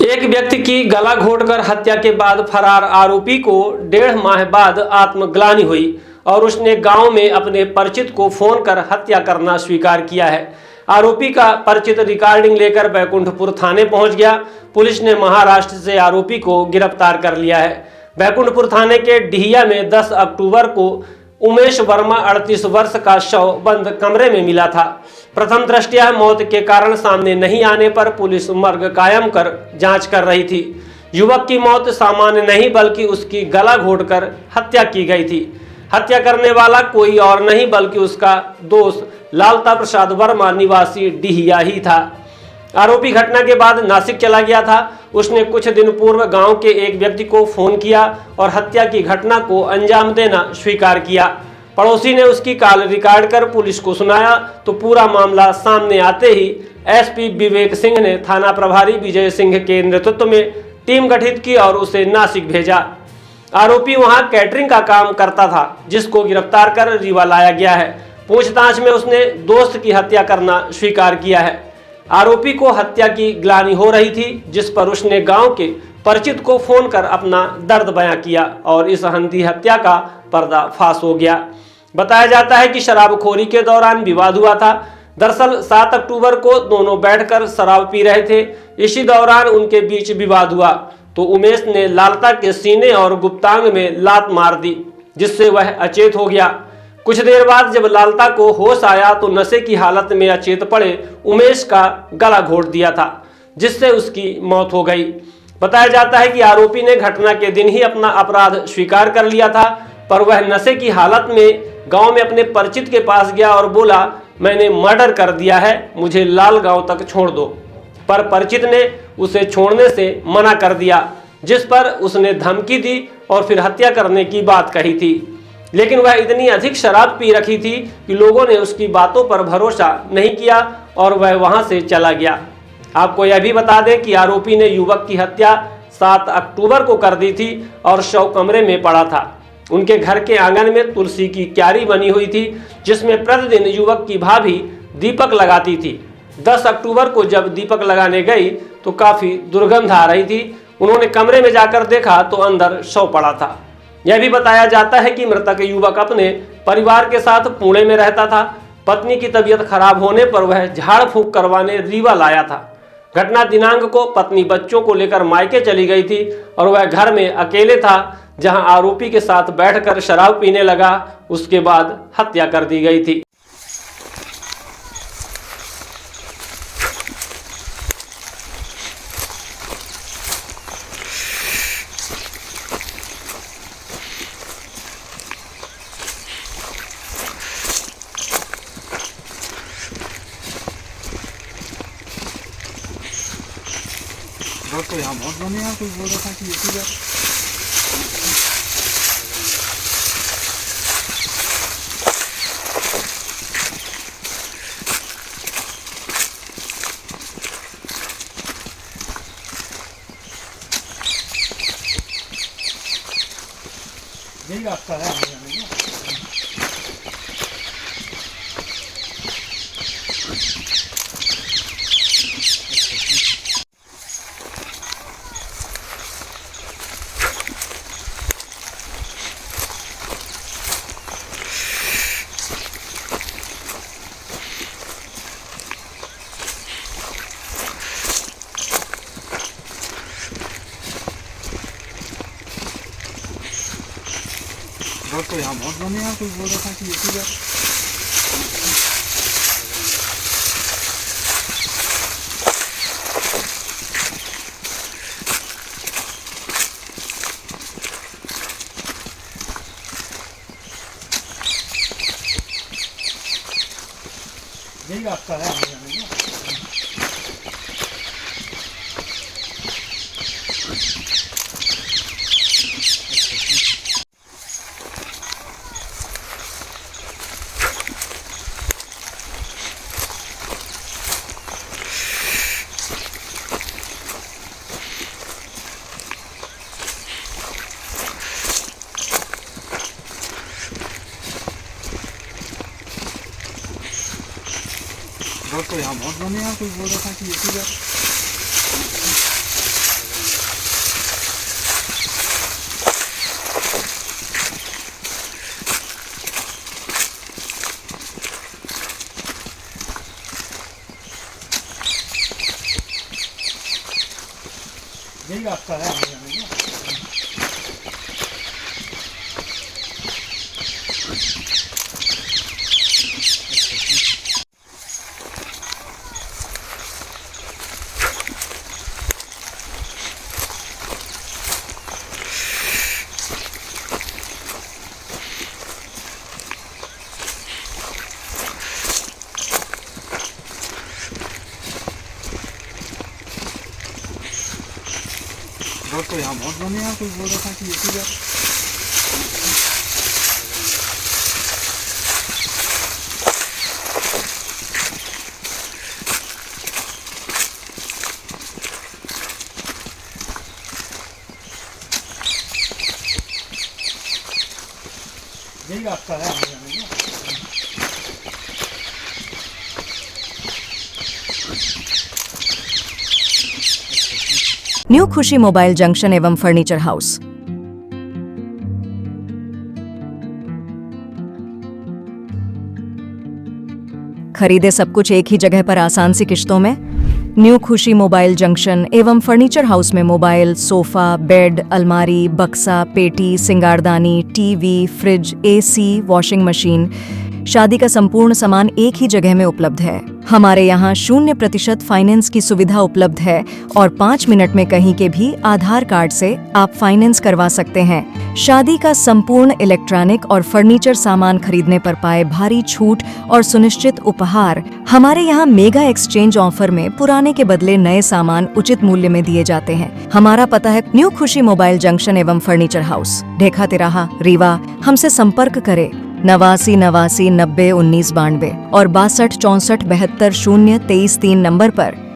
एक व्यक्ति की गला घोंटकर हत्या के बाद फरार आरोपी को 1.5 माह बाद आत्मग्लानि हुई और उसने गांव में अपने परिचित को फोन कर हत्या करना स्वीकार किया है। आरोपी का परिचित रिकॉर्डिंग लेकर बैकुंठपुर थाने पहुंच गया। पुलिस ने महाराष्ट्र से आरोपी को गिरफ्तार कर लिया है। बैकुंठपुर थाने के डिहिया में 10 अक्टूबर को उमेश वर्मा 38 वर्ष का शव बंद कमरे में मिला था। प्रथम दृष्टया मौत के कारण सामने नहीं आने पर पुलिस मर्ग कायम कर जांच कर रही थी। युवक की मौत सामान्य नहीं बल्कि उसकी गला घोंटकर हत्या की गई थी। हत्या करने वाला कोई और नहीं बल्कि उसका दोस्त लालता प्रसाद वर्मा निवासी डिहिया ही था। आरोपी घटना के बाद नासिक चला गया था। उसने कुछ दिन पूर्व गांव के एक व्यक्ति को फोन किया और हत्या की घटना को अंजाम देना स्वीकार किया। पड़ोसी ने उसकी कॉल रिकॉर्ड कर पुलिस को सुनाया तो पूरा मामला सामने आते ही एसपी विवेक सिंह ने थाना प्रभारी विजय सिंह के नेतृत्व में टीम गठित की और उसे नासिक भेजा। आरोपी वहां कैटरिंग का काम करता था, जिसको गिरफ्तार कर रीवा लाया गया है। पूछताछ में उसने दोस्त की हत्या करना स्वीकार किया है। आरोपी को हत्या की ग्लानि हो रही थी, जिस पर उसने गांव के परिचित को फोन कर अपना दर्द बयां किया और इस हंती हत्या का पर्दाफाश हो गया। बताया जाता है कि शराबखोरी के दौरान विवाद हुआ था। दरअसल 7 अक्टूबर को दोनों बैठकर शराब पी रहे थे। इसी दौरान उनके बीच विवाद हुआ तो उमेश ने लालता के सीने और गुप्तांग में लात मार दी, जिससे वह अचेत हो गया। कुछ देर बाद जब लालता को होश आया तो नशे की हालत में अचेत पड़े उमेश का गला घोंट दिया था, जिससे उसकी मौत हो गई। बताया जाता है कि आरोपी ने घटना के दिन ही अपना अपराध स्वीकार कर लिया था, पर वह नशे की हालत में गांव में अपने परिचित के पास गया और बोला, मैंने मर्डर कर दिया है, मुझे लाल गांव तक छोड़ दो। पर परिचित ने उसे छोड़ने से मना कर दिया, जिस पर उसने धमकी दी और फिर हत्या करने की बात कही थी। लेकिन वह इतनी अधिक शराब पी रखी थी कि लोगों ने उसकी बातों पर भरोसा नहीं किया और वह वहां से चला गया। आपको यह भी बता दें कि आरोपी ने युवक की हत्या 7 अक्टूबर को कर दी थी और शव कमरे में पड़ा था। उनके घर के आंगन में तुलसी की क्यारी बनी हुई थी, जिसमें प्रतिदिन युवक की भाभी दीपक लगाती थी। 10 अक्टूबर को जब दीपक लगाने गई तो काफी दुर्गंध आ रही थी। उन्होंने कमरे में जाकर देखा तो अंदर शव पड़ा था। यह भी बताया जाता है कि मृतक युवक अपने परिवार के साथ पुणे में रहता था। पत्नी की तबीयत खराब होने पर वह झाड़ फूंक करवाने रीवा लाया था। घटना दिनांक को पत्नी बच्चों को लेकर मायके चली गई थी और वह घर में अकेले था, जहां आरोपी के साथ बैठकर शराब पीने लगा। उसके बाद हत्या कर दी गई थी। तो यहाँ बहुत बने हैं, कोई बोल रहा था कि इसी बार यही रास्ता है। तो यहाँ बहुत बने हैं, कोई बोल रहा था कि इसी बार यही रास्ता है। तो यहाँ बहुत बने हैं, कोई बोल रहा था कि इसी बार यही रास्ता है हमारे यहाँ का। रोड तो यहाँ बहुत बने हैं, कोई बोल रहा था कि इसी जगह यही रास्ता है हमारे यहाँ का। न्यू खुशी मोबाइल जंक्शन एवं फर्नीचर हाउस। खरीदे सब कुछ एक ही जगह पर आसान सी किश्तों में। न्यू खुशी मोबाइल जंक्शन एवं फर्नीचर हाउस में मोबाइल, सोफा, बेड, अलमारी, बक्सा, पेटी, सिंगारदानी, TV, fridge, AC, washing machine, शादी का संपूर्ण सामान एक ही जगह में उपलब्ध है। हमारे यहाँ 0% फाइनेंस की सुविधा उपलब्ध है और 5 मिनट में कहीं के भी आधार कार्ड से आप फाइनेंस करवा सकते हैं। शादी का संपूर्ण इलेक्ट्रॉनिक और फर्नीचर सामान खरीदने पर पाए भारी छूट और सुनिश्चित उपहार। हमारे यहाँ मेगा एक्सचेंज ऑफर में पुराने के बदले नए सामान उचित मूल्य में दिए जाते हैं। हमारा पता है न्यू खुशी मोबाइल जंक्शन एवं फर्नीचर हाउस, ढेखा तिराहा, रीवा। हमसे संपर्क करें 89 89 90 19 92 और 62 64 72 0 23 3 नंबर पर।